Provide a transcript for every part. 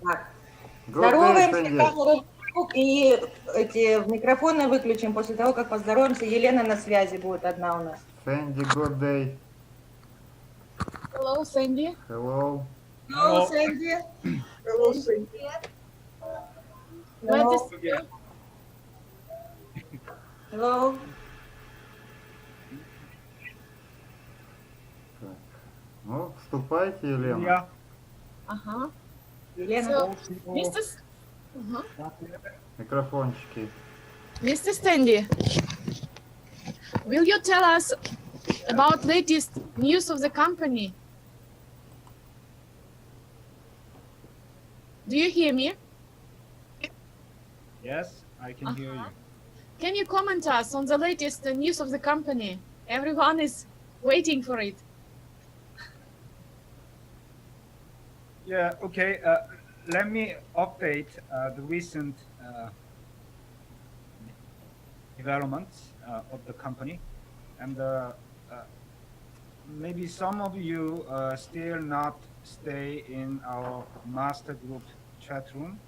Так. Good day, Здороваемся, Sandy. камеру и эти микрофоны выключим после того, как поздороваемся. Елена на связи будет одна у нас. Sandy, good day. Hello, Sandy. Hello. Hello, Sandy. Hello, Sandy. Glad to see you. Hello. Так. Ну, вступайте, Елена. Я. Uh-huh. Елена. So, Mr. Uh-huh. Микрофончики. Mr. Sandy, will you tell us about latest news of the company? Do you hear me? Yes, I can hear you. Can you comment us on the latest news of the company? Everyone is waiting for it. Yeah, okay. Let me update the recent developments of the company. And maybe some of you still not stay in our master group chat room.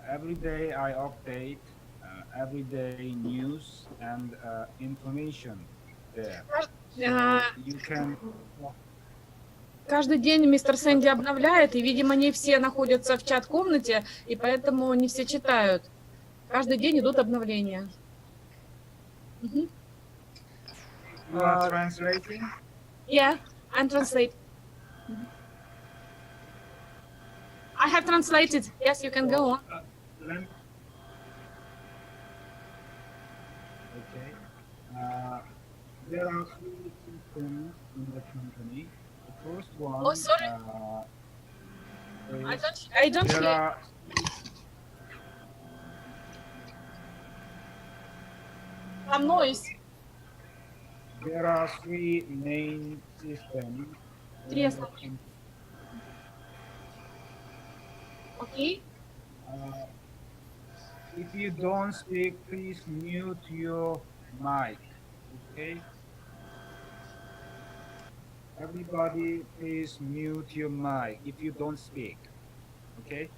Every day I update everyday news and information there. So you can. Каждый день мистер Сэнди обновляет, и, видимо, не все находятся в чат-комнате, и поэтому не все читают. Каждый день идут обновления. You are translating? Yeah, I'm translate. I have translated. Yes, you can go on. Okay. There are three systems in the company. The first one. Oh, sorry. I don't There hear. are. Some noise. There are three main systems. Интересно. Okay. If you don't speak, please mute your mic. Okay. Everybody, please mute your mic if you don't speak. Okay.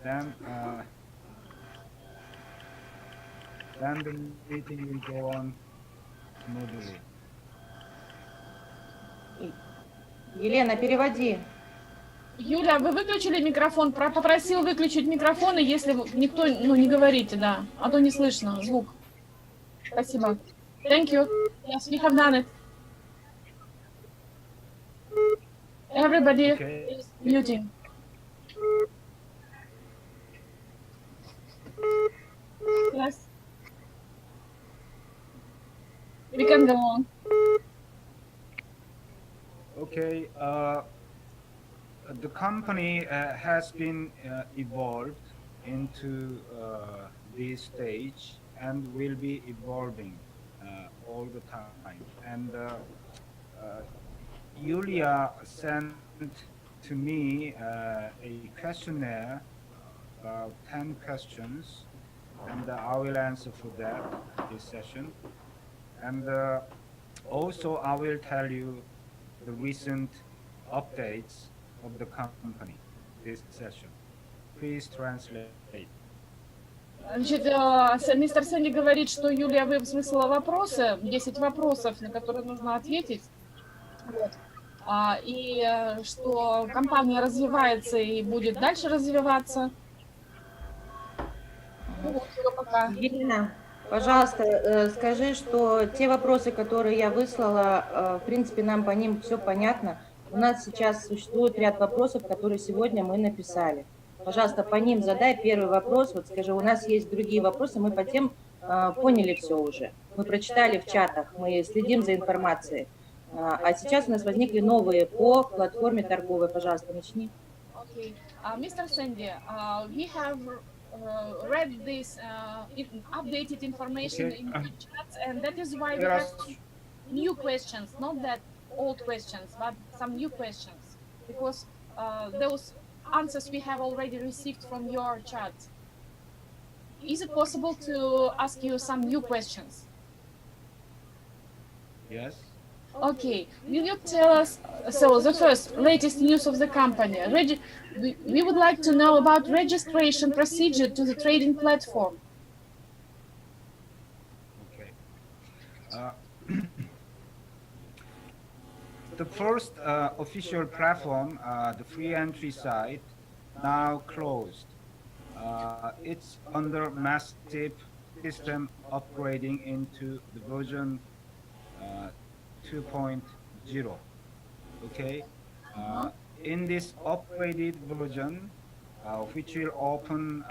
Then the meeting will go on smoothly. Елена, переводи. Юля, вы выключили микрофон? Попросил выключить микрофон, и если никто, не говорите, да, а то не слышно звук. Спасибо. Thank you. Yes, we have done it. Everybody is muting. Yes. We can go on. Okay. The company has been evolved into this stage and will be evolving all the time. And Yulia sent to me a questionnaire about 10 questions, and I will answer for that this session. And also I will tell you the recent updates of the company this session. Please translate. Значит, мистер Сэнди говорит, что Юлия выслала вопросы, 10 вопросов, на которые нужно ответить. Вот. И что компания развивается и будет дальше развиваться. Ну, вот, пока. Елена, пожалуйста, скажи, что те вопросы, которые я выслала, в принципе, нам по ним все понятно. У нас сейчас существует ряд вопросов, которые сегодня мы написали. Пожалуйста, по ним задай первый вопрос. Вот скажи, у нас есть другие вопросы, мы по тем поняли все уже. Мы прочитали в чатах, мы следим за информацией. А сейчас у нас возникли новые по платформе торговой. Пожалуйста, начни. Okay. Mr. Sandy, we have read this updated information in the chat, and that is why we have new questions, not that old questions, but some new questions, because those answers we have already received from your chat. Is it possible to ask you some new questions? Yes. Okay, will you tell us, so the first latest news of the company, we would like to know about registration procedure to the trading platform. Okay. The first official platform, the free entry site, now closed. It's under massive system upgrading into the version 2.0. Okay. In this upgraded version, which will open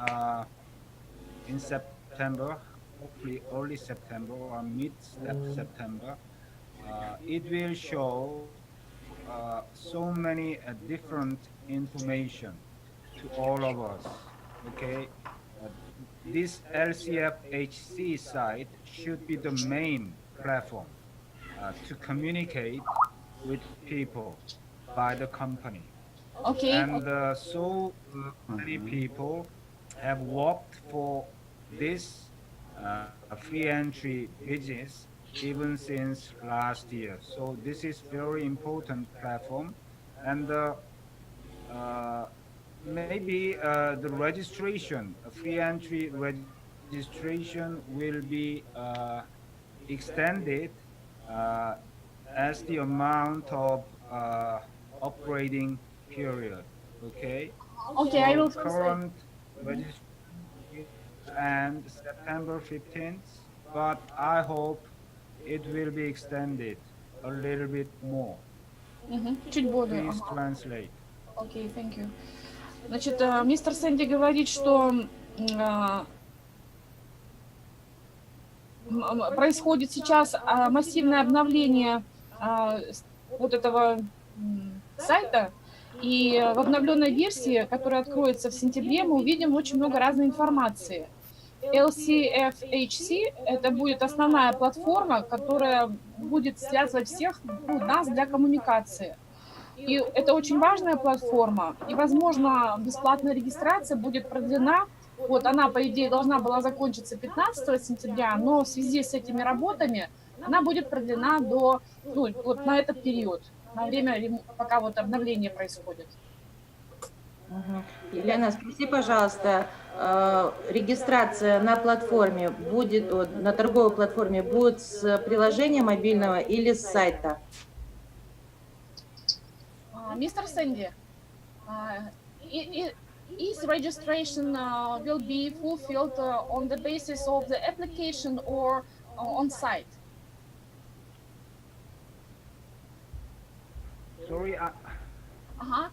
in September, hopefully early September or mid-September, it will show so many different information to all of us. Okay, this LCFHC site should be the main platform to communicate with people by the company. Okay. And so many people have worked for this free entry business even since last year. So this is very important platform, and maybe the registration, free entry registration will be extended as the amount of upgrading period. Okay. Okay, I So will current registration and September 15th, but I hope it will be extended a little bit more. Чуть более. Please translate. Окей, thank you. Значит, мистер Сэнди говорит, что происходит сейчас массивное обновление вот этого сайта, и в обновленной версии, которая откроется в сентябре, мы увидим очень много разной информации. LCFHC – это будет основная платформа, которая будет связывать всех нас для коммуникации. И это очень важная платформа, и, возможно, бесплатная регистрация будет продлена. Вот она, по идее, должна была закончиться 15 сентября, но в связи с этими работами она будет продлена до, вот на этот период, на время, пока вот обновление происходит. Елена, спроси, пожалуйста, регистрация на платформе будет, на торговой платформе будет с приложения мобильного или с сайта? Mr. Sandy, is registration will be fulfilled on the basis of the application or on site? Sorry, Uh-huh.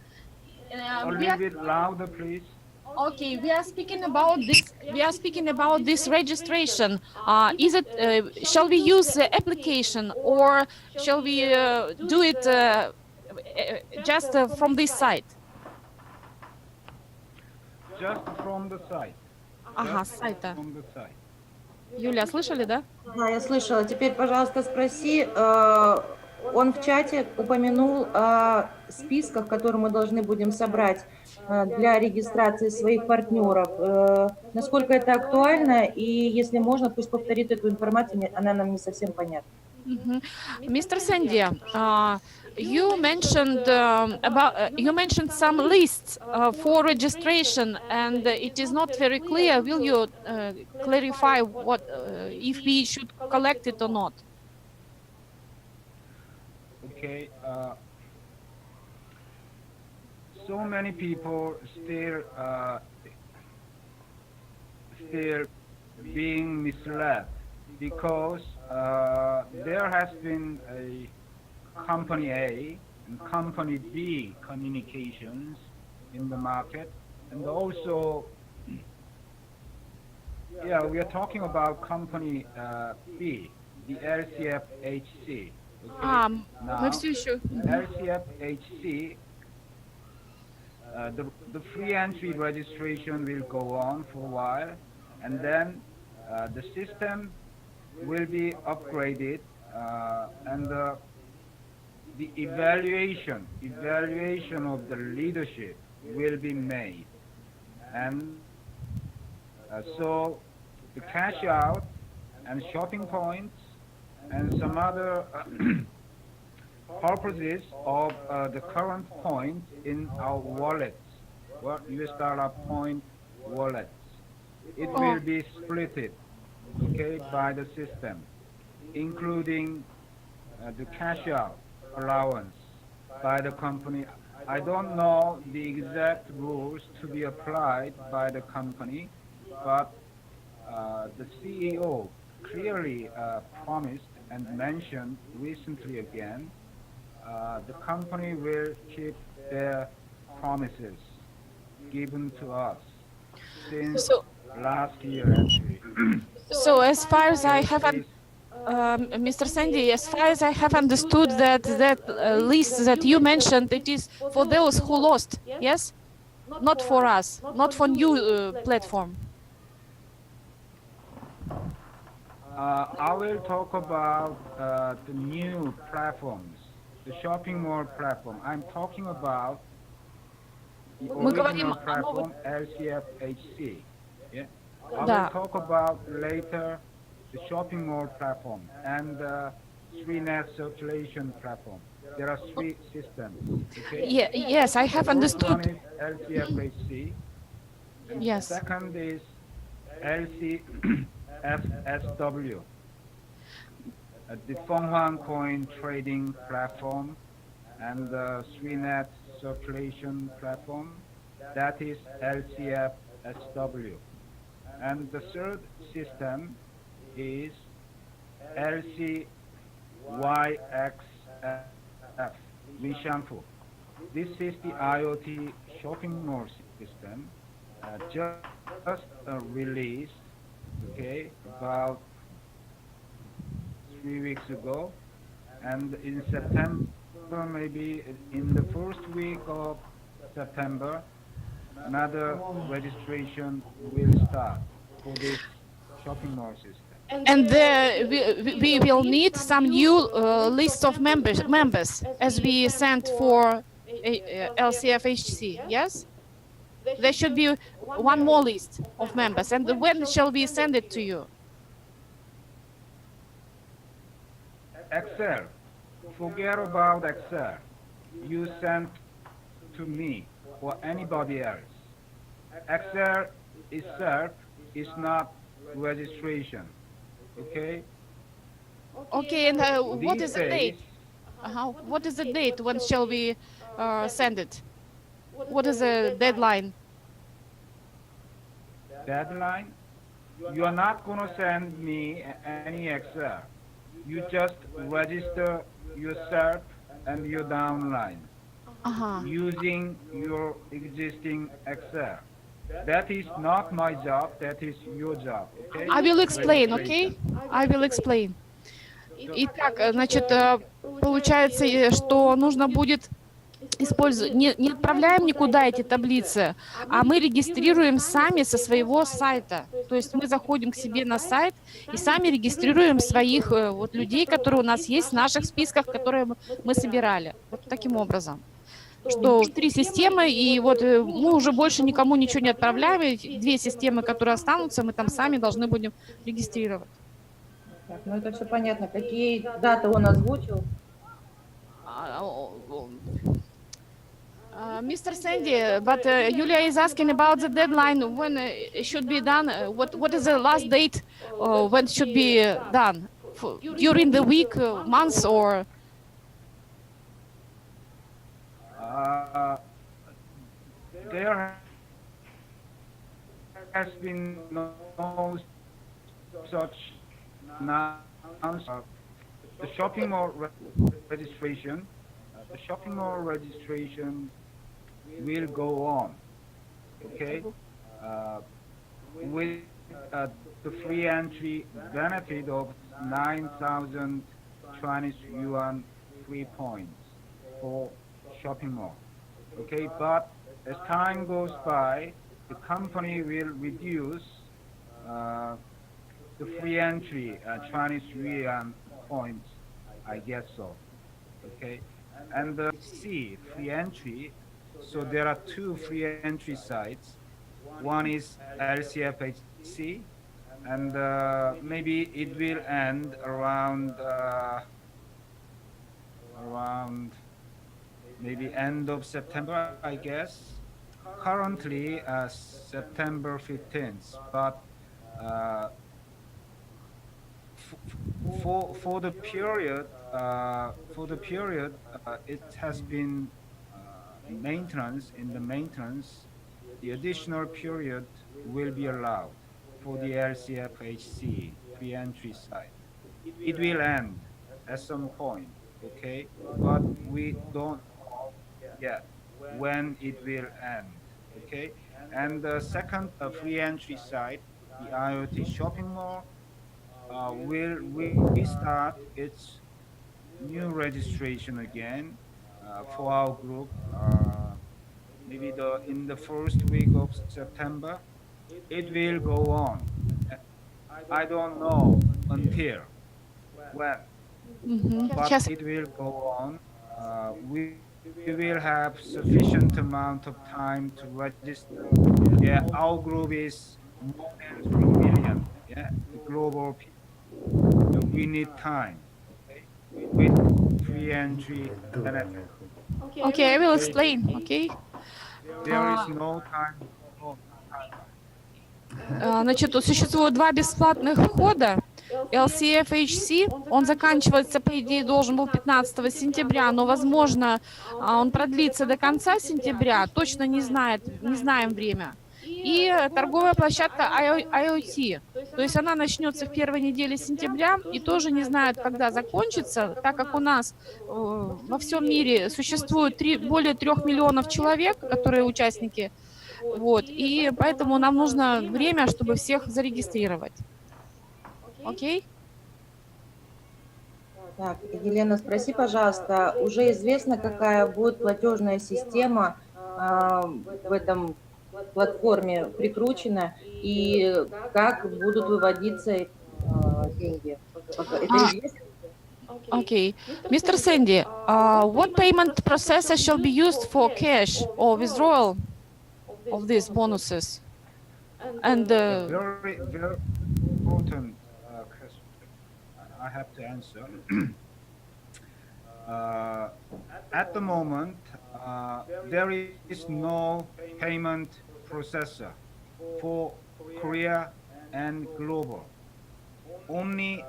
a little bit louder, please. Okay, we are speaking about this. We are speaking about this registration. Is it? Shall we use the application or shall we do it just from this site? Just from the site. Ага, Just с сайта. From the site. Юля, слышали, да? Да, я слышала. Теперь, пожалуйста, спроси, он в чате упомянул о списках, которые мы должны будем собрать для регистрации своих партнеров. Насколько это актуально, и если можно, пусть повторит эту информацию, она нам не совсем понятна. Mr. Sandy, you mentioned you mentioned some lists for registration, and it is not very clear. Will you clarify what if we should collect it or not? Okay. So many people still being misled because there has been a company A and company B communications in the market, and also we are talking about company B, the LCFHC. Okay? Мы все еще. LCFHC, the free entry registration will go on for a while, and then the system will be upgraded, and the evaluation of the leadership will be made, and so the cash out and shopping points and some other purposes of the current point in our wallets, what US dollar point wallets. It will be splitted, okay, by the system, including the cash out allowance by the company. I don't know the exact rules to be applied by the company, but the CEO clearly promised and mentioned recently again, the company will keep their promises given to us since So, last year actually. so as far as I have, Mr. Sandy, as far as I have understood that list that you mentioned, it is for those who lost, yes? Not for us, not for new platform. I will talk about the new platforms, the shopping mall platform. I'm talking about the Мы говорим original о новых, platform LCFHC. Yeah. I will да. talk about later the shopping mall platform and free net circulation platform. There are three systems. Okay. Yeah, yes, I have First one understood. is LCFHC, and Yes. second is LCFSW, the Fenghuang coin trading platform, and the net circulation platform, that is LCFSW. And the third system is LCYXF, Lishanfu. This is the IoT shopping mall system, just released, okay, about 3 weeks ago, and in September, maybe in the first week of September, another registration will start for this shopping mall system. And we will need some new list of members as we sent for LCFHC, yes? There should be one more list of members. And when shall we send it to you? Excel, forget about Excel. You send to me or anybody else. Excel itself is not registration, okay? Okay, and what These is the date? days, What is the date? When shall we send it? What is the deadline? deadline, you are not going to send me any Excel. You just register yourself and your downline using your existing Excel. That is not my job, that is your job, okay? I will explain, okay? I will explain. Итак, значит, получается, что нужно будет использовать, не отправляем никуда эти таблицы, а мы регистрируем сами со своего сайта. То есть мы заходим к себе на сайт и сами регистрируем своих вот людей, которые у нас есть в наших списках, которые мы собирали. Вот таким образом. Что 3 системы, и вот мы уже больше никому ничего не отправляем, и 2 системы, которые останутся, мы там сами должны будем регистрировать. Так, ну это все понятно. Какие даты он озвучил? Mr. Sandy, but Yulia is asking about the deadline, when it should be done. What is the last date when it should be done? During the week, months, or? There has been no such announcement. The shopping mall registration, will go on, okay, with the free entry benefit of 9,000 Chinese yuan free points for shopping mall, okay, but as time goes by, the company will reduce the free entry Chinese yuan points, I guess so, okay, and the free entry. So there are 2 free entry sites. One is LCFHC, and maybe it will end around around maybe end of September, I guess. Currently, September 15th, but uh, for the period it has been maintenance. In the maintenance, the additional period will be allowed for the LCFHC free entry site. It will end at some point, okay, but we don't know yet when it will end, okay. And the second free entry site, the IoT shopping mall, will restart its new registration again for our group, maybe in the first week of September. It will go on. I don't know until when, but Сейчас. it will go on. We will have sufficient amount of time to register. Yeah, our group is more than 3 million. Yeah, the global people. We need time, okay, with free entry benefit. Okay, I will explain. Okay. There is no time. No time. Значит, тут существует два бесплатных входа. LCFHC, он заканчивается, по идее, должен был 15 сентября, но, возможно, он продлится до конца сентября, точно не знаем время. И торговая площадка IoT, то есть она начнется в первой неделе сентября и тоже не знает, когда закончится, так как у нас во всем мире существует более 3 миллионов человек, которые участники, вот, и поэтому нам нужно время, чтобы всех зарегистрировать. Окей? Так, Елена, спроси, пожалуйста, уже известно, какая будет платежная система в этом платформе прикручена и как будут выводиться деньги? Это известно? Okay. Mr. Sandy, what payment processor shall be used for cash or withdrawal of these bonuses? And Very, very important question. I have to answer. At the moment, there is no payment processor for Korea and global. Only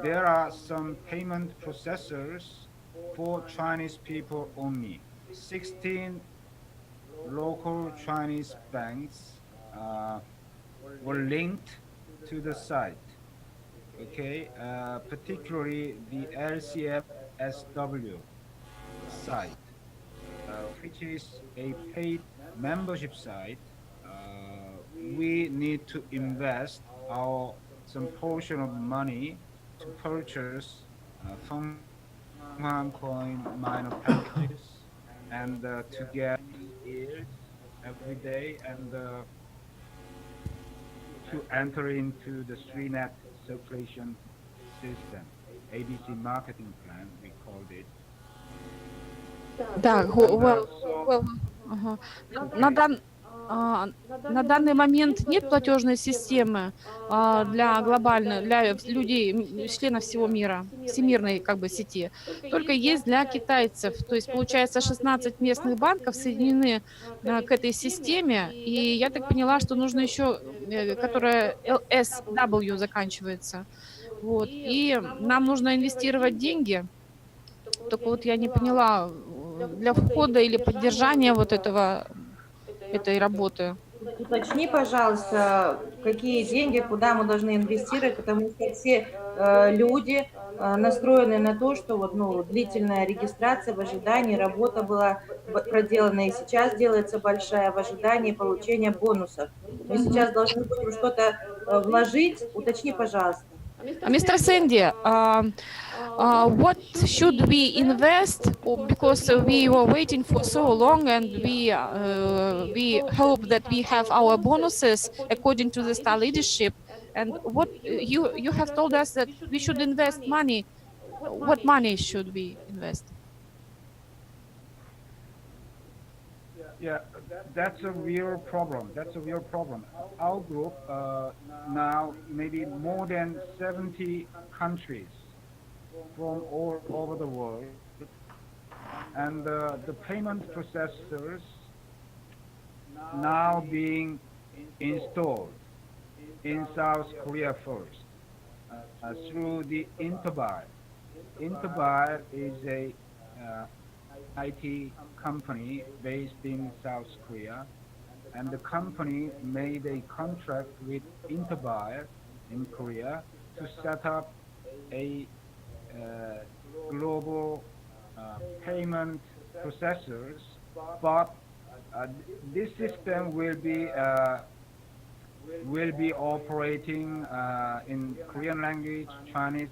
there are some payment processors for Chinese people only. 16 local Chinese banks were linked to the site. Okay, particularly the LCFSW site, which is a paid membership site. We need to invest some portion of money to purchase Feng coin miner packages and to get yield every day and to enter into the StreetNet circulation system, ABC marketing plan, we called it. да, ага. На данный момент нет платежной системы для глобальной, для людей, членов всего мира, всемирной как бы сети. Только есть для китайцев. То есть, получается, 16 местных банков соединены к этой системе. И я так поняла, что нужно еще, которая LSW заканчивается. Вот. И нам нужно инвестировать деньги. Только вот я не поняла, для входа или поддержания вот этой работы. Уточни, пожалуйста, какие деньги, куда мы должны инвестировать, потому что все люди настроены на то, что вот, длительная регистрация в ожидании, работа была проделана и сейчас делается большая в ожидании получения бонусов. Мы сейчас должны будем что-то вложить. Уточни, пожалуйста. Mr. Sandy, what should we invest? Because we were waiting for so long, and we hope that we have our bonuses according to the star leadership. And what you have told us that we should invest money. What money should we invest? Yeah, that's a real problem. That's a real problem. Our group now maybe more than 70 countries from all over the world, and the payment processors now being installed in South Korea first through the Interbuy. Interbuy is a IT company based in South Korea, and the company made a contract with Interbuy in Korea to set up a global payment processors, but this system will be operating in Korean language, Chinese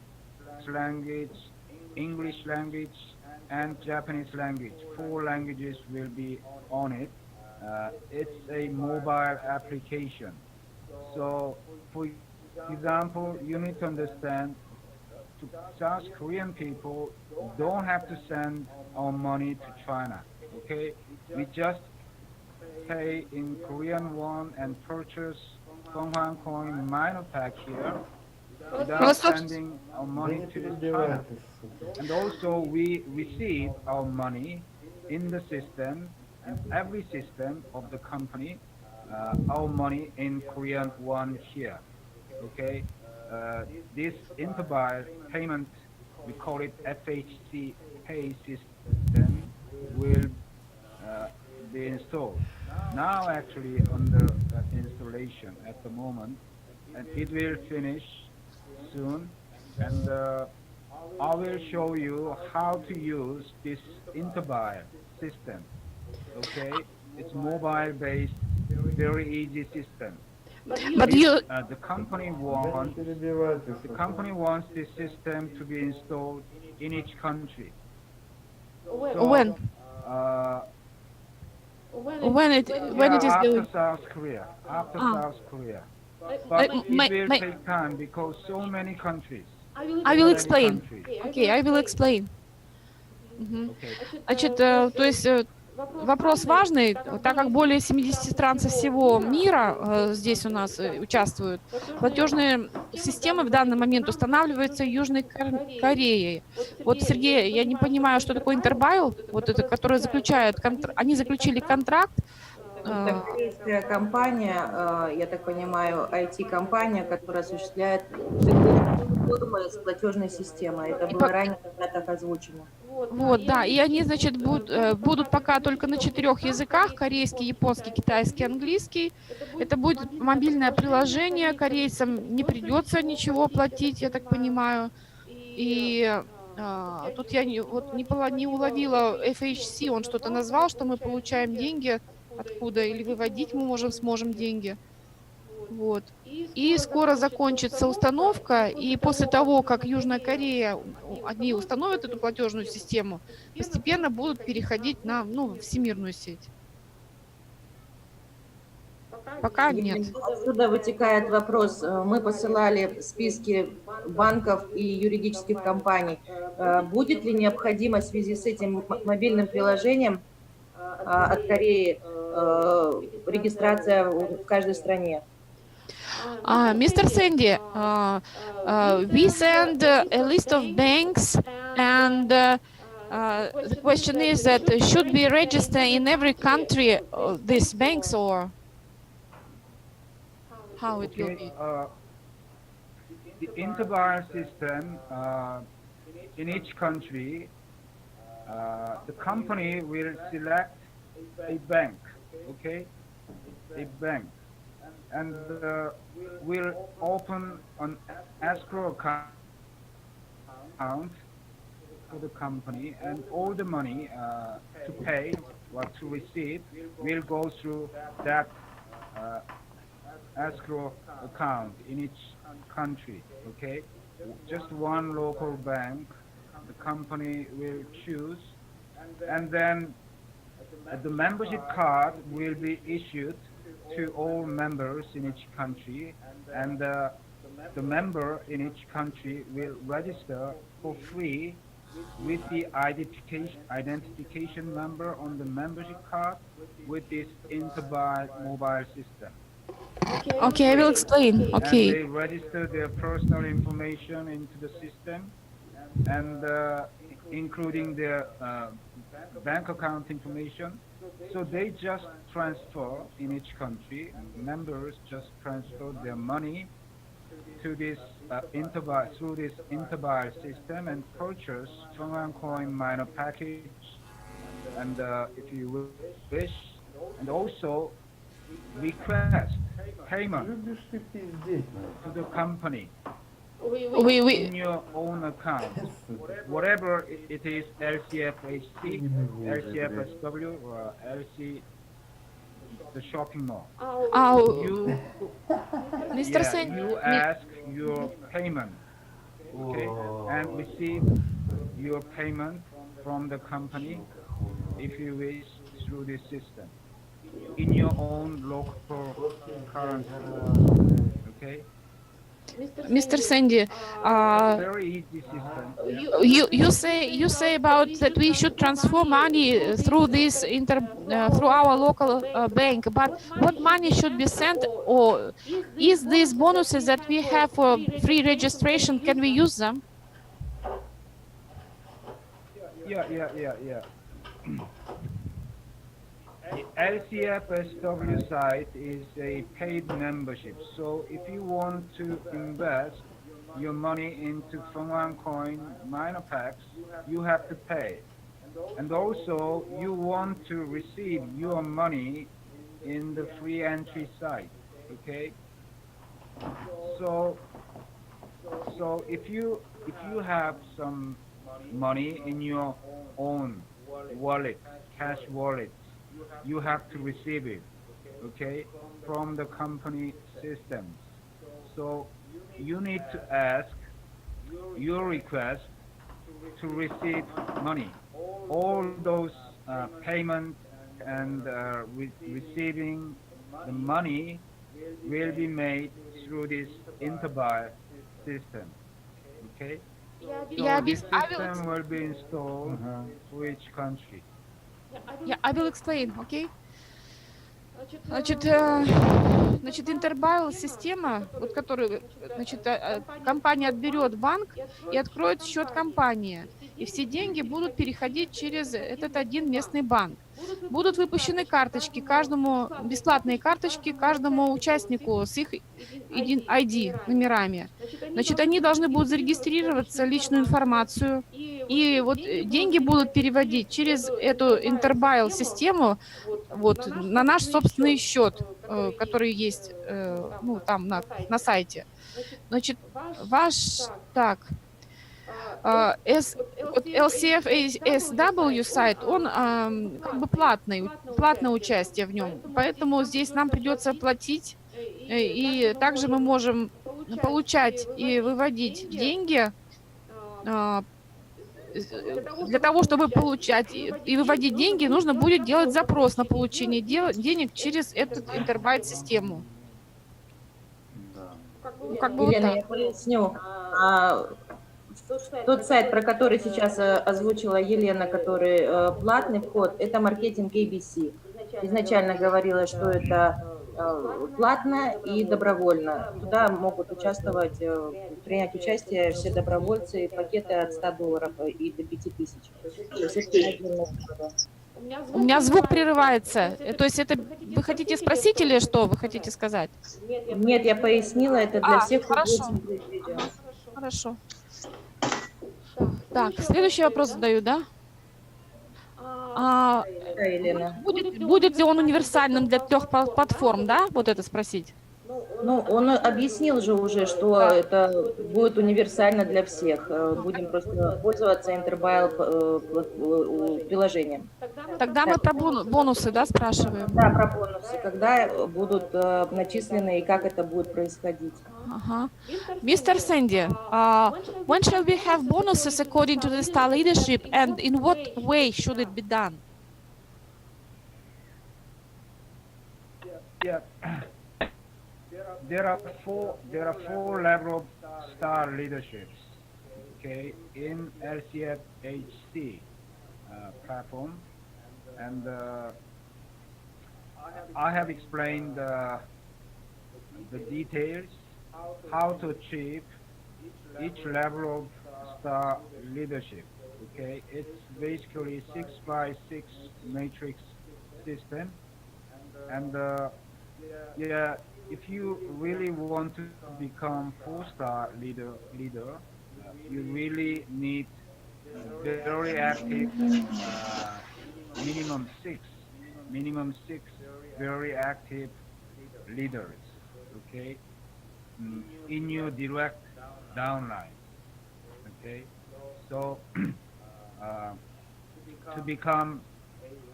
language, English language, and Japanese language. 4 languages will be on it. It's a mobile application. So, for example, you need to understand, South Korean people don't have to send our money to China. Okay, we just pay in Korean won and purchase Konghwan coin minor pack here without sending our money to China. And also we receive our money in the system, in every system of the company, our money in Korean won here. Okay, this Interbuy payment, we call it FHC pay system, will be installed. Now actually under installation at the moment, and it will finish soon, and I will show you how to use this Interbuy system. Okay, it's mobile based, very easy system. But you, The company wants this system to be installed in each country. So, when it is after going? South Korea, South Korea. Uh, But it my- will my- take time because so many countries. I will explain. Countries. Окей, I will explain. Мгм. Okay. Значит, то есть вопрос важный, так как более 70 стран со всего мира здесь у нас участвуют. Платежные системы в данный момент устанавливаются Южной Кореей. Вот, Сергей, я не понимаю, что такое интербайл, вот это, который заключает, они заключили контракт. Это корейская компания, я так понимаю, IT-компания, которая осуществляет формы с платежной системой. Это было ранее когда-то озвучено. Вот, да, и они, значит, будут пока только на 4 языках: корейский, японский, китайский, английский. Это будет мобильное приложение, корейцам не придется ничего платить, я так понимаю. И тут я не уловила FHC, он что-то назвал, что мы получаем деньги откуда, или выводить мы сможем деньги. Вот. И скоро закончится установка, и после того, как Южная Корея, они установят эту платежную систему, постепенно будут переходить на всемирную сеть. Пока нет. Отсюда вытекает вопрос. Мы посылали списки банков и юридических компаний. Будет ли необходимо в связи с этим мобильным приложением от Кореи регистрация в каждой стране? Mr. Sandy, we send a list of banks, and the question is that should be registered in every country these banks, or how it will be? The Interbuy system in each country, the company will select a bank, okay, a bank, and will open an escrow account for the company, and all the money to pay or to receive will go through that escrow account in each country. Okay, just one local bank the company will choose, and then the membership card will be issued to all members in each country, and the member in each country will register for free with the identification number on the membership card with this Interbuy mobile system. Okay, I will explain. And Okay. they register their personal information into the system, and including their bank account information. So they just transfer in each country. Members just transfer their money to this through this interbuy system and purchase Chong'an coin minor package. And if you wish, and also request payment Любишь ты пиздеть, to the company We in your own account, whatever it is, LCFHC, LCFSW, or LC, the shopping mall. You, Mr. yeah, Sen, you ask your payment, okay, and receive your payment from the company, if you wish, through this system, in your own local currency, okay? Mr. Sandy, Very easy system. you say about that we should transfer money through this through our local bank, but what money should be sent, or is these bonuses that we have for free registration, can we use them? Yeah. The LCFSW site is a paid membership, so if you want to invest your money into Fengwan coin minor packs, you have to pay. And also, you want to receive your money in the free entry site, okay? So if you have some money in your own wallet, cash wallet, you have to receive it, okay, from the company systems. So you need to ask your request to receive money. All those payments and receiving the money will be made through this interbuy system, okay? Yeah, So this I will. system will be installed for each country. Yeah, I will explain, okay? Значит, интербайл система, вот которую, значит, компания отберет банк и откроет счет компании, и все деньги будут переходить через этот один местный банк. Будут выпущены карточки каждому, бесплатные карточки каждому участнику с их ID номерами. Значит, они должны будут зарегистрироваться, личную информацию, и вот деньги будут переводить через эту интербайл систему вот на наш собственный счет, который есть, ну, там на сайте. Значит, ваш, так, вот LCFHSW сайт, он как бы платное участие в нем, поэтому здесь нам придется платить, и также мы можем получать и выводить деньги. Для того, чтобы получать и выводить деньги, нужно будет делать запрос на получение денег через эту интербайт-систему. Да. Как бы вот Елена, так. я поясню. Тот сайт, про который сейчас озвучила Елена, который платный вход, это маркетинг ABC. Изначально говорила, что это платно и добровольно. Туда могут участвовать, принять участие все добровольцы, пакеты от $100 и до 5000. То есть это отдельная история. У меня звук прерывается. То есть это вы хотите спросить или что вы хотите сказать? Нет, я пояснила, это для всех, кто будет хорошо. смотреть видео. Хорошо. Так, следующий вопрос задаю, да? Да, Елена. Будет ли он универсальным для 3 платформ, да? Вот это спросить. Ну, он объяснил же уже, что это будет универсально для всех. Будем просто пользоваться интербайл приложением. Тогда мы про бонусы, да, спрашиваем? Да, про бонусы. Когда будут начислены и как это будет происходить? Ага. Mr. Sandy, when shall we have bonuses according to the star leadership, and in what way should it be done? Yeah. There are four levels of star leaderships, okay, in LCFHC platform, and I have explained the details how to achieve each level of 4-star leadership. Okay, it's basically 6x6 matrix system, and yeah, if you really want to become 4-star leader, you really need very active, minimum six very active leaders. Okay, in your direct downline. Okay, so to become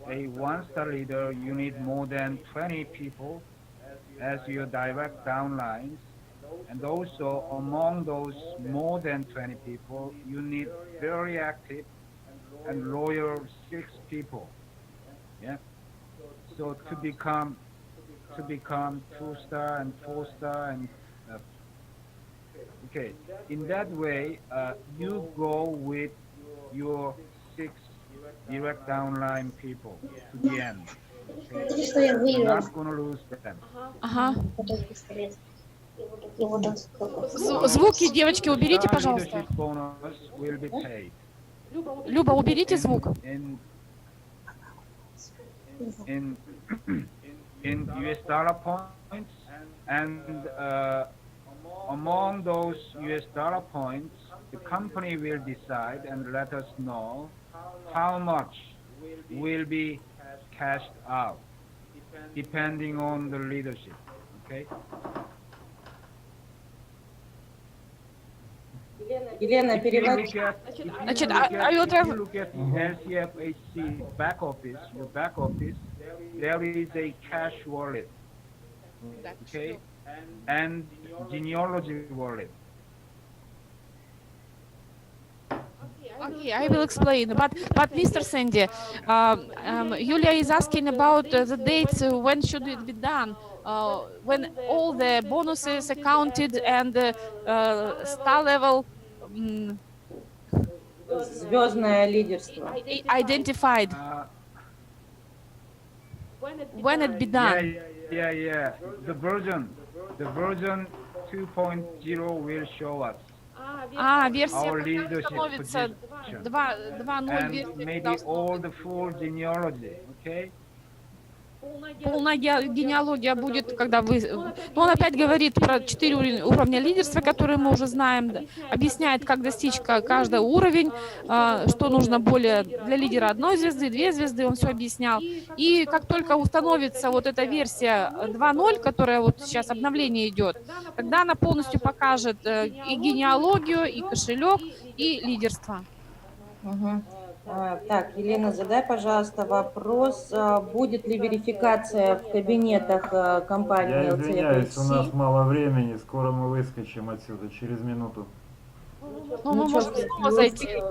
a 1-star leader, you need more than 20 people as your direct downlines, and also among those more than 20 people, you need very active and loyal 6 people. Yeah. So to become 2-star and 4-star and okay, in that way, you go with your 6 direct downline people to the end. Okay? You're not gonna lose them. Ага. Звуки, девочки, уберите, Star пожалуйста. leadership bonus will be paid Люба, уберите звук. in US dollar points, and among those US dollar points, the company will decide and let us know how much will be cashed out, depending on the leadership. Okay. Елена, If you перевод. look at, Значит, if Даёт, you look at the LCFHC back office, your back office, there is a cash wallet, okay, and genealogy wallet. Okay, I will explain. But Mr. Sandy, Yulia is asking about the dates. When should it be done? When all the bonuses accounted and star level Звездное лидерство. identified. When it be done? Yeah. The version 2.0 will show us Версия our leadership становится position 2.0 and версия. maybe all the full genealogy. Okay. Полная генеалогия будет, когда вы... Ну, он опять говорит про 4 уровня лидерства, которые мы уже знаем, да. Объясняет, как достичь каждый уровень, что нужно более для лидера 1 звезды, 2 звезды, он все объяснял. И как только установится вот эта версия 2.0, которая вот сейчас обновление идет, тогда она полностью покажет и генеалогию, и кошелек, и лидерство. Угу. Так, Елена, задай, пожалуйста, вопрос. Будет ли верификация в кабинетах компании Я извиняюсь, у нас LCFHC? мало времени, скоро мы выскочим отсюда, через минуту. Ну, мы можем снова зайти.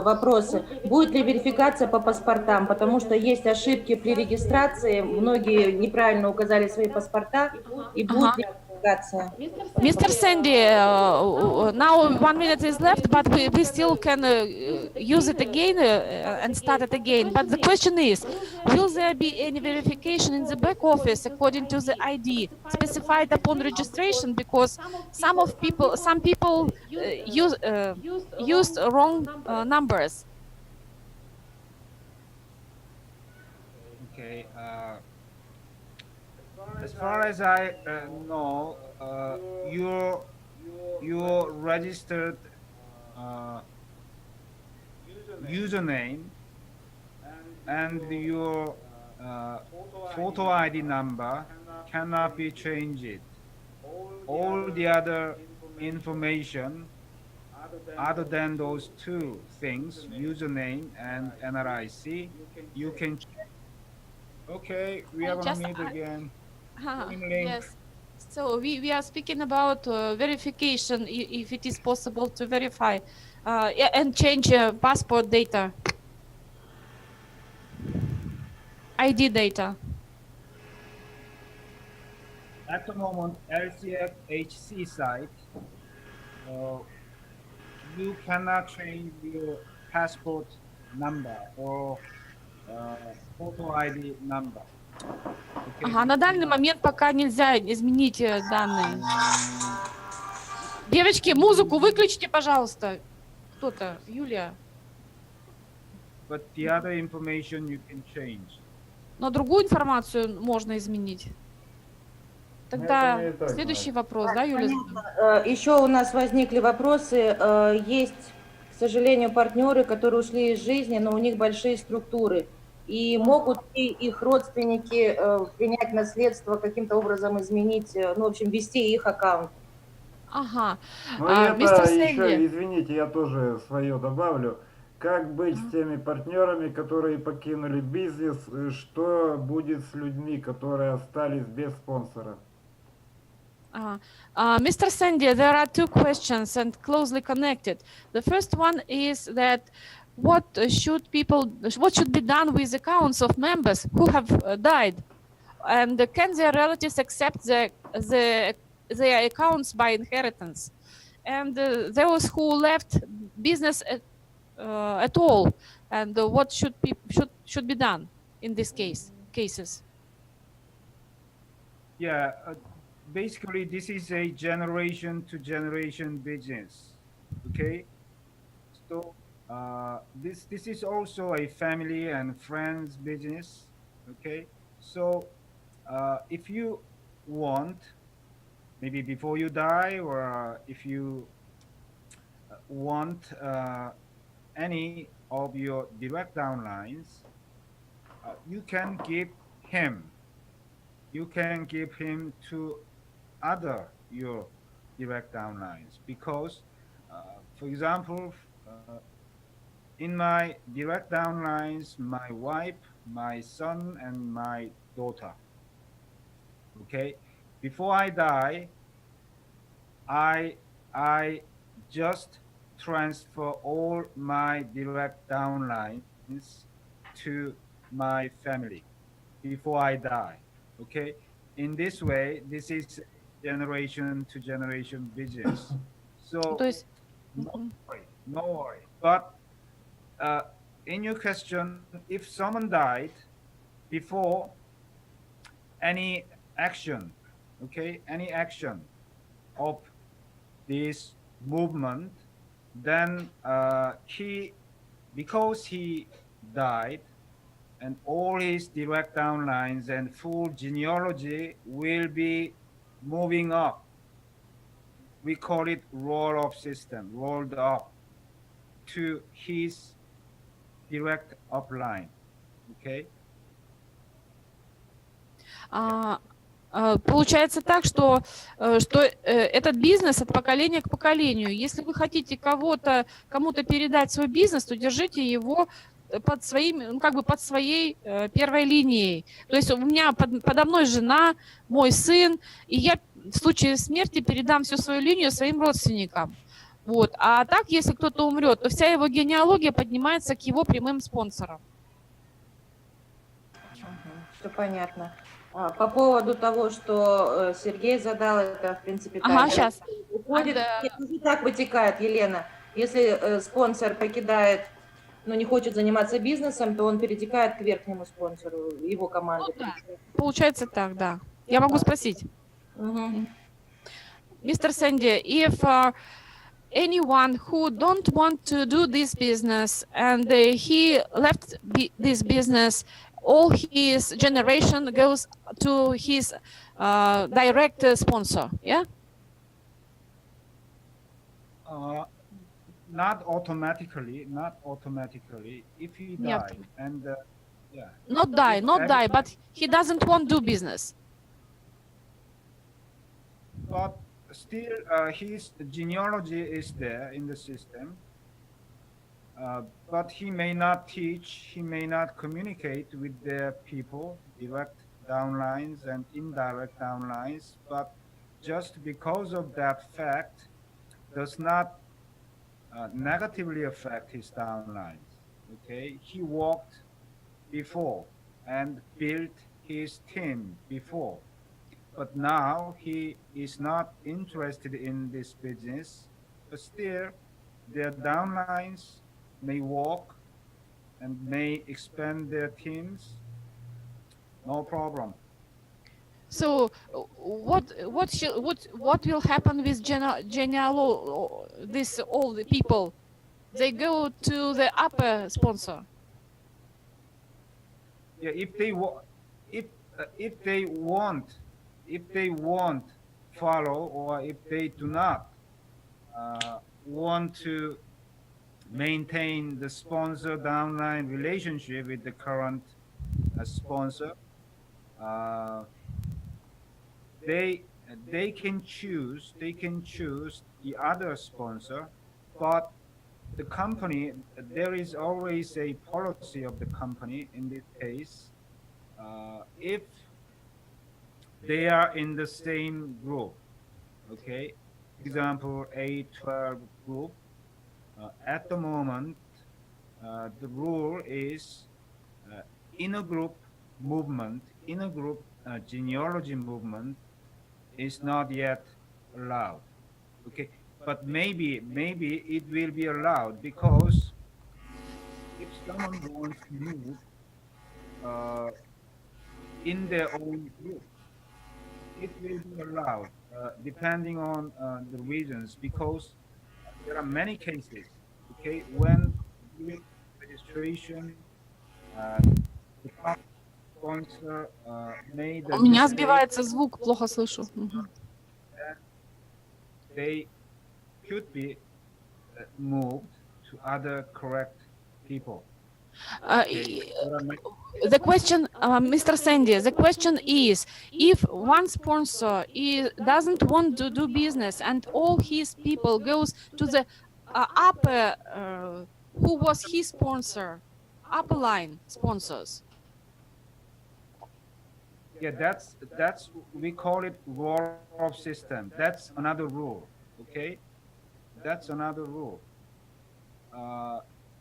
Вопросы. Будет ли верификация по паспортам? Потому что есть ошибки при регистрации, многие неправильно указали свои паспорта, и будет ли верификация? Mr. Sandy, now 1 minute is left, but we still can use it again and start it again. But the question is, will there be any verification in the back office according to the ID specified upon registration? Because some people used wrong numbers. Okay. As far as I know, your registered username and your photo ID number cannot be changed. All the other information other than those 2 things, username and NRIC, you can check. Okay, we are going to meet again. Yes. So we are speaking about verification, if it is possible to verify and change passport data, ID data. At the moment, LCFHC site, you cannot change your passport number or photo ID number. Okay. Ага, на данный момент пока нельзя изменить данные. Девочки, музыку выключите, пожалуйста. кто-то, Юлия. But the other information you can change. Но другую информацию можно изменить. Тогда это я и так следующий знаю. вопрос, да, Юлия? Еще у нас возникли вопросы. Есть, к сожалению, партнеры, которые ушли из жизни, но у них большие структуры. И могут ли их родственники принять наследство, каким-то образом изменить, ну, в общем, вести их аккаунт? Ага. Ну Мистер это еще, Сэнди. извините, я тоже свое добавлю. Как быть с теми партнерами, которые покинули бизнес? Что будет с людьми, которые остались без спонсора? Mr. Sandy, there are two questions and closely connected. The first one is that what should be done with accounts of members who have died, and can their relatives accept their accounts by inheritance? And those who left business at all, and what should be done in these cases? Yeah, basically this is a generation to generation business. Okay, so this is also a family and friends business. Okay, so if you want, maybe before you die, or if you want any of your direct downlines, you can give him to other your direct downlines, because for example, in my direct downlines, my wife, my son, and my daughter. Okay, before I die, I just transfer all my direct downlines to my family before I die. Okay, in this way, this is generation to generation business. So То есть, no worry. But in your question, if someone died before any action, okay, any action of this movement, then because he died, and all his direct downlines and full genealogy will be moving up. We call it rolled up to his direct upline. Okay? Получается так, что этот бизнес от поколения к поколению. Если вы хотите кому-то передать свой бизнес, то держите его под своей первой линией. То есть у меня подо мной жена, мой сын, и я в случае смерти передам всю свою линию своим родственникам. Вот. А так, если кто-то умрет, то вся его генеалогия поднимается к его прямым спонсорам. Все понятно. По поводу того, что Сергей задал, это, в принципе, так. Сейчас. Уходит, так вытекает, Елена. Если спонсор покидает, но не хочет заниматься бизнесом, то он перетекает к верхнему спонсору, его команде. Ну, да. Получается так, да. Я могу спросить. Mr. Sandy, if anyone who don't want to do this business and he left this business, all his generation goes to his direct sponsor, yeah? Not automatically. If he died, and yeah. Not die, but he doesn't want to do business. But still, his genealogy is there in the system. But he may not teach, he may not communicate with their people, direct downlines and indirect downlines, but just because of that fact does not negatively affect his downlines. Okay, he walked before and built his team before, but now he is not interested in this business, but still their downlines may walk and may expand their teams, no problem. So what will happen with this all the people they go to the upper sponsor. Yeah, if they want follow, or if they do not want to maintain the sponsor downline relationship with the current sponsor, uh, they can choose the other sponsor. But the company, there is always a policy of the company in this case. If they are in the same group, okay, example A12 group, at the moment, the rule is uh, inner group movement, inner group genealogy movement is not yet allowed. Okay, but maybe it will be allowed, because if someone wants to move uh, in their own group, it will be allowed, depending on the reasons, because there are many cases, okay, when during registration, uh, the sponsor made a У меня mistake, сбивается звук, плохо слышу. Мгм. and they could be moved to other correct people. Okay, there are many. The question, Mr. Sandy, the question is, if one sponsor doesn't want to do business and all his people goes to the upper, who was his sponsor, upper line sponsors. Yeah, that's we call it roll-off system. That's another rule. Okay, that's another rule.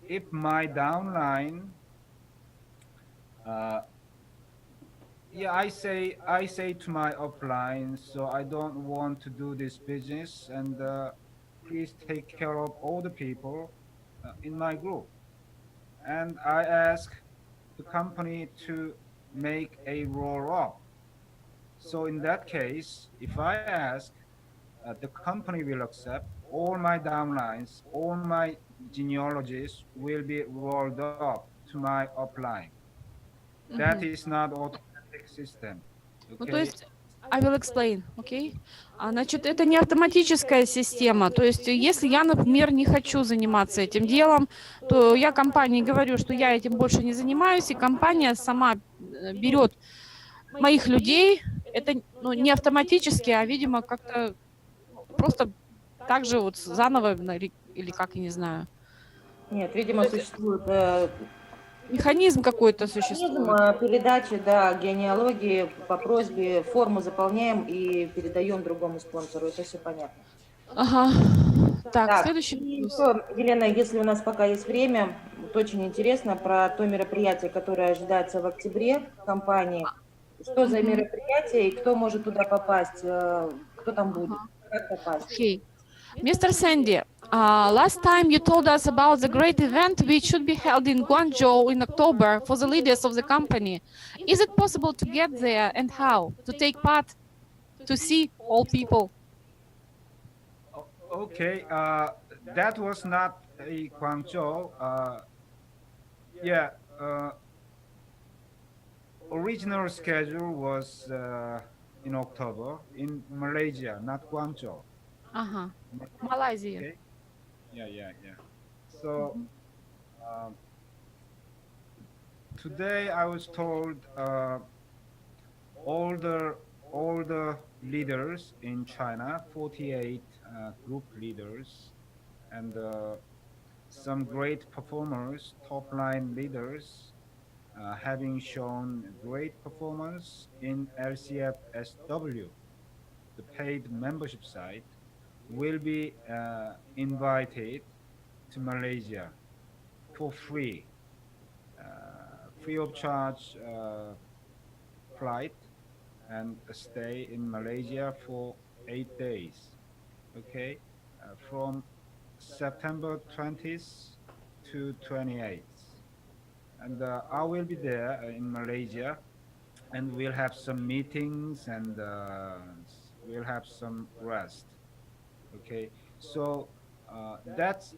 If my downline, uh, yeah, I say to my upline, so I don't want to do this business, and please take care of all the people in my group, and I ask the company to make a roll-off. So in that case, if I ask, the company will accept all my downlines, all my genealogies will be rolled up to my upline. That is not automatic system. Ну, то Okay. есть, I will explain, okay? Значит, это не автоматическая система. То есть, если я, например, не хочу заниматься этим делом, то я компании говорю, что я этим больше не занимаюсь, и компания сама берет моих людей. Это ну, не автоматически, а, видимо, как-то просто так же вот заново, или как, я не знаю. Нет, видимо, существует Механизм какой-то механизм существует. передачи, да, генеалогии по просьбе, форму заполняем и передаем другому спонсору. Это все понятно. Ага. Так, Так, следующий и вопрос. еще, Елена, если у нас пока есть время, вот очень интересно про то мероприятие, которое ожидается в октябре в компании. Что за мероприятие и кто может туда попасть, кто там будет, как попасть? Okay. Mr. Sandy, last time you told us about the great event which should be held in Guangzhou in October for the leaders of the company. Is it possible to get there, and how? To take part, to see all people? Okay. That was not a Guangzhou. Yeah. Original schedule was in October in Malaysia, not Guangzhou. Ага. Малайзия. Okay. Yeah. So today I was told all the leaders in China, 48 group leaders, and some great performers, top line leaders, having shown great performance in LCFSW, the paid membership site, will be invited to Malaysia for free of charge flight and a stay in Malaysia for 8 days. Okay, from September 20th to 28th, and I will be there in Malaysia, and we'll have some meetings, and we'll have some rest. Okay, so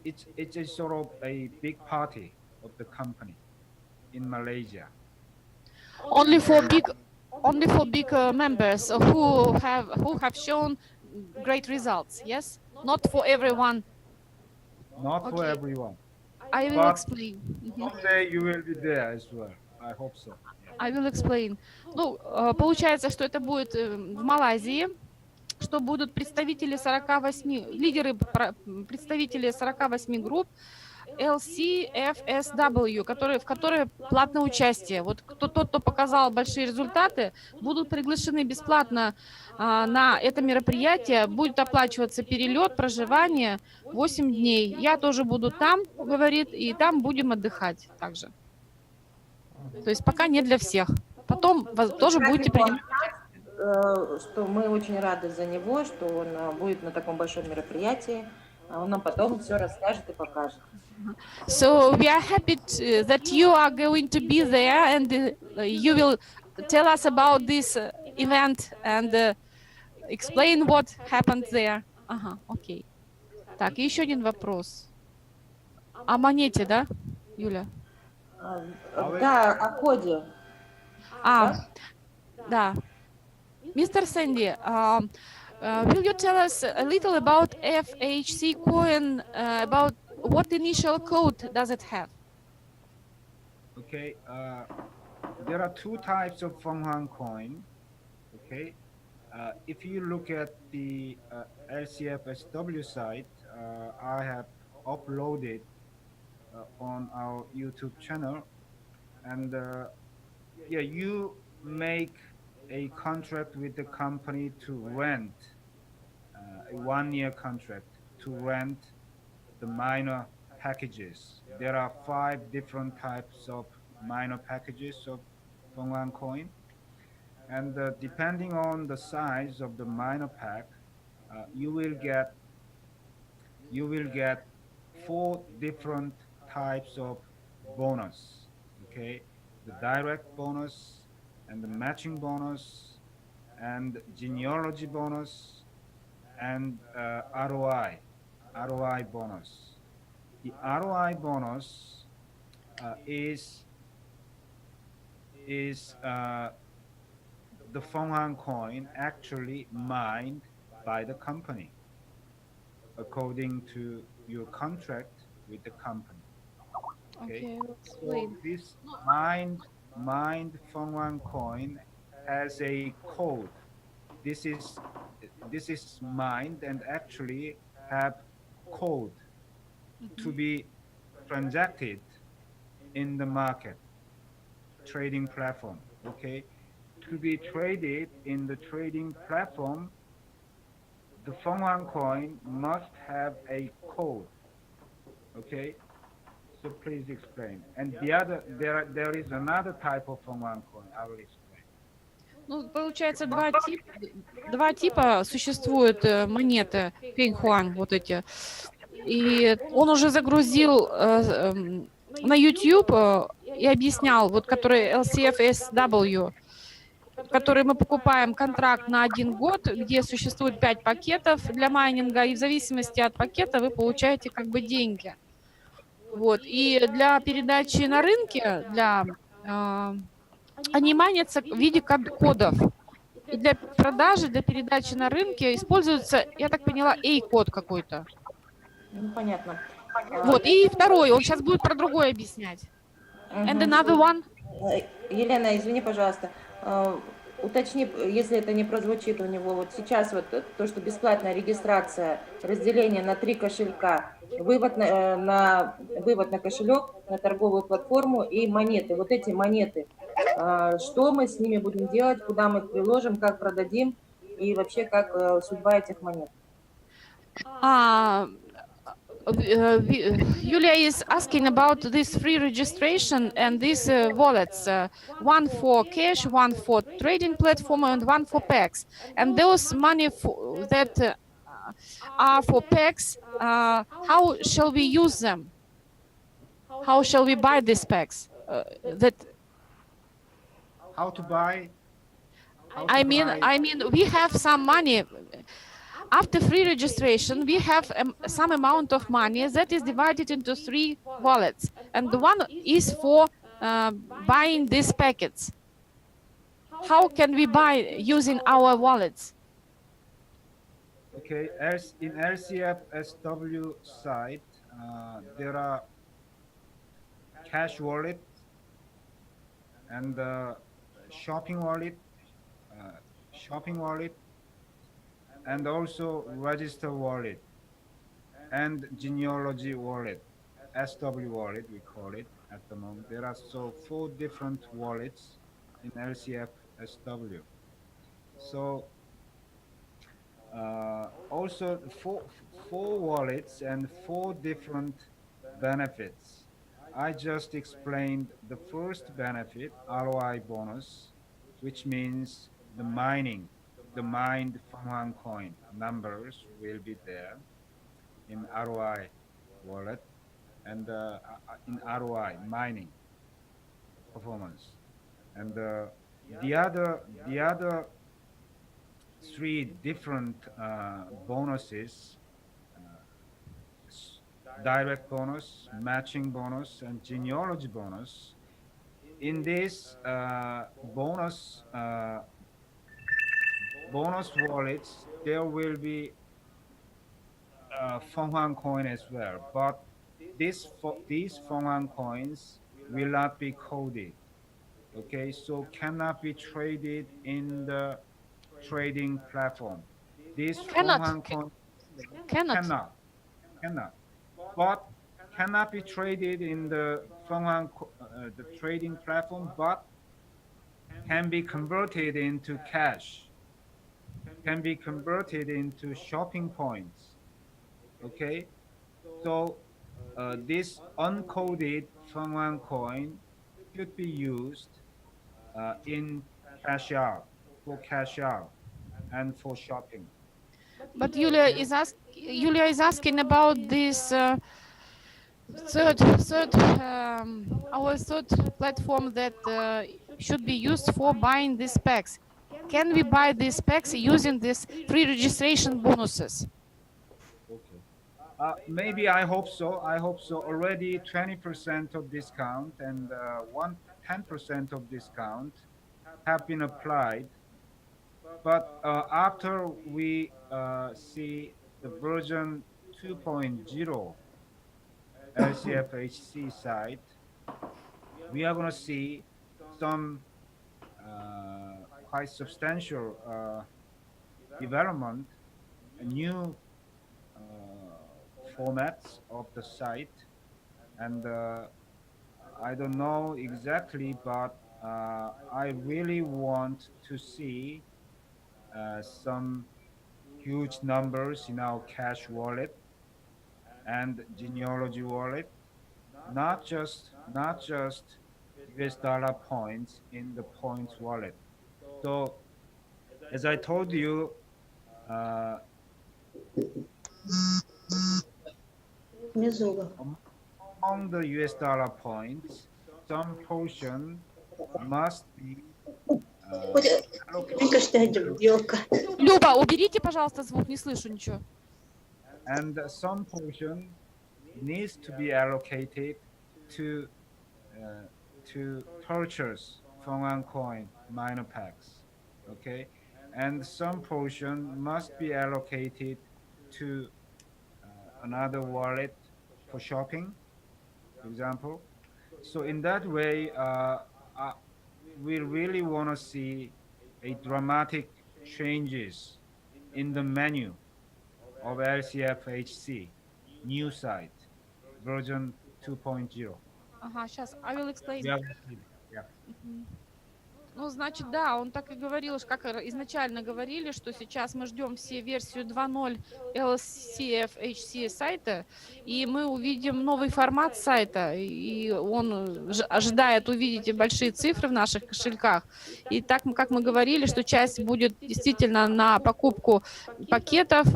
It's a sort of a big party of the company in Malaysia. Only for big members who have shown great results. Yes, not for everyone. Not for Okay. everyone. I will But explain. someday you will be there as well. I hope so. Yeah. I will explain. Ну, получается, что это будет в Малайзии, что будут представители 48, представители 48 групп LCFHC, в которые платное участие. Вот тот, кто показал большие результаты, будут приглашены бесплатно на это мероприятие. Будет оплачиваться перелет, проживание 8 дней. Я тоже буду там, говорит, и там будем отдыхать также. То есть пока не для всех. Потом тоже будете принимать. Что мы очень рады за него, что он будет на таком большом мероприятии. Он нам потом все расскажет и покажет. So we are happy that you are going to be there and you will tell us about this event and explain what happened there. Ага, окей. Так, и еще один вопрос. О монете, да, Юля? Да, о коде. Да. Mr. Sandy, will you tell us a little about FHC coin, about what initial code does it have? Okay. There are two types of Fenghuang coin. Okay. If you look at the LCFSW site, I have uploaded on our YouTube channel, and yeah, you make a contract with the company to rent a 1-year contract to rent the minor packages. There are 5 different types of minor packages of Fenghuang coin, and depending on the size of the minor pack, you will get 4 different types of bonus. Okay, the direct bonus, and the matching bonus, and genealogy bonus, and ROI bonus. The ROI bonus is the Fenghuang coin actually mined by the company according to your contract with the company. Okay, so this mined Fenghuang coin has a code. This is mined and actually have code to be transacted in the market trading platform. Okay, to be traded in the trading platform, the Fenghuang coin must have a code. Okay. So please explain. And the other, there is another type of Fenghuang coin. I will explain. Ну, получается, два типа существуют монеты Фэньхуан, вот эти. И он уже загрузил на YouTube и объяснял, вот который LCFSW, который мы покупаем контракт на 1 год, где существует 5 пакетов для майнинга, и в зависимости от пакета вы получаете как бы деньги. Вот. И для передачи на рынке, они майнятся в виде кодов. И для продажи, для передачи на рынке используется, я так поняла, A-код какой-то. Ну, понятно. Вот. И второй, он сейчас будет про другое объяснять. And another one. Елена, извини, пожалуйста. Уточни, если это не прозвучит у него, вот сейчас вот то, что бесплатная регистрация, разделение на 3 кошелька, вывод на кошелек, на торговую платформу и монеты. Вот эти монеты, что мы с ними будем делать, куда мы их приложим, как продадим и вообще как судьба этих монет. Yulia is asking about this free registration and these wallets, one for cash, one for trading platform, and one for packs. And those money that are for packs, how shall we use them? How shall we buy these packs? How to buy? I mean, we have some money. After free registration, we have some amount of money that is divided into 3 wallets, and the one is for buying these packets. How can we buy using our wallets? Okay, as in LCFHC site, there are cash wallet and shopping wallet, and also register wallet and genealogy wallet, SW wallet we call it at the moment. There are 4 different wallets in LCFHC. So also four wallets and 4 different benefits. I just explained the first benefit, ROI bonus, which means the mined Fanghang coin numbers will be there in ROI wallet and in ROI mining performance. And the other 3 different bonuses, direct bonus, matching bonus, and genealogy bonus. In this bonus wallets, there will be Fanghang coin as well, but these Fanghang coins will not be coded. Okay, so cannot be traded in the trading platform. This Fanghang coin cannot, but cannot be traded in the Fanghang the trading platform, but can be converted into cash, can be converted into shopping points. Okay, so this uncoded Fanghang coin could be used in cash out, and for shopping. But Yulia is asking about this our third platform that should be used for buying these packs. Can we buy these packs using these free registration bonuses? Okay. Maybe I hope so. Already 20% of discount and 10% of discount have been applied. But after we see the version 2.0 LCFHC site, we are going to see some quite substantial development, new formats of the site, and I don't know exactly, but I really want to see some huge numbers in our cash wallet and genealogy wallet, not just US dollar points in the points wallet. So as I told you, among the US dollar points, some portion must be Люба, уберите, пожалуйста, звук, не слышу ничего. And some portion needs to be allocated to purchase Fanghang coin minor packs, okay? And some portion must be allocated to another wallet for shopping, for example. So in that way, we really want to see a dramatic changes in the menu of LCFHC new site version 2.0. Ага, сейчас, I will explain. Yeah. Ну, значит, да, он так и говорил, как изначально говорили, что сейчас мы ждем все версию 2.0 LCFHC сайта, и мы увидим новый формат сайта, и он ожидает увидеть большие цифры в наших кошельках. И так, как мы говорили, что часть будет действительно на покупку пакетов,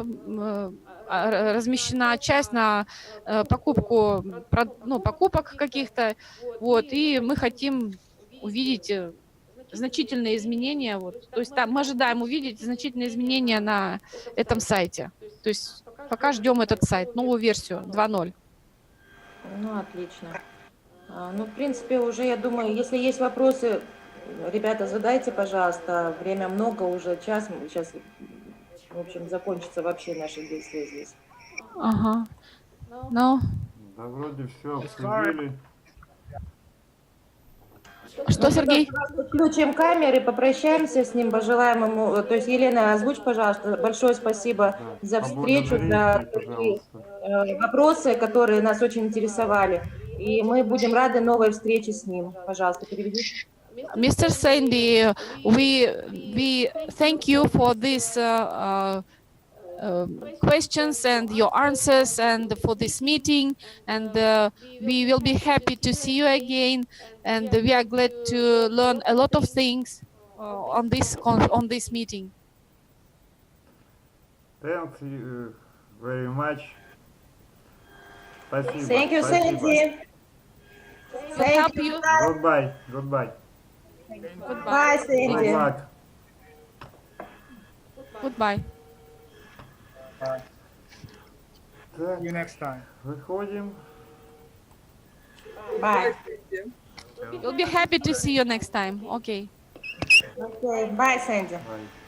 размещена, часть на покупку, покупок каких-то, вот, и мы хотим увидеть значительные изменения. Вот. То есть там мы ожидаем увидеть значительные изменения на этом сайте. То есть пока ждем этот сайт, новую версию 2.0. Ну, отлично. Ну, в принципе, уже, я думаю, если есть вопросы, ребята, задайте, пожалуйста. Время много, уже час. Сейчас, в общем, закончится вообще наши действия здесь. Ага. Ну, Да вроде все As far обсудили. что, Сергей? Включим камеры, попрощаемся с ним, пожелаем ему... То есть, Елена, озвучь, пожалуйста. Большое спасибо за встречу, за Поблагодарите, такие пожалуйста. вопросы, которые нас очень интересовали. И мы будем рады новой встрече с ним. Пожалуйста, переведи. Mr. Sandy, we thank you for these questions and your answers and for this meeting, and we will be happy to see you again, and we are glad to learn a lot of things on this meeting. Thank you very much. Спасибо. Thank you, спасибо. Sandy. We'll help you. Goodbye. Goodbye. Bye, Good Sandy. luck. Goodbye. Так, See you next time. выходим. Bye. We'll be happy to see you next time. Okay. Okay. Bye, Sandy. Bye.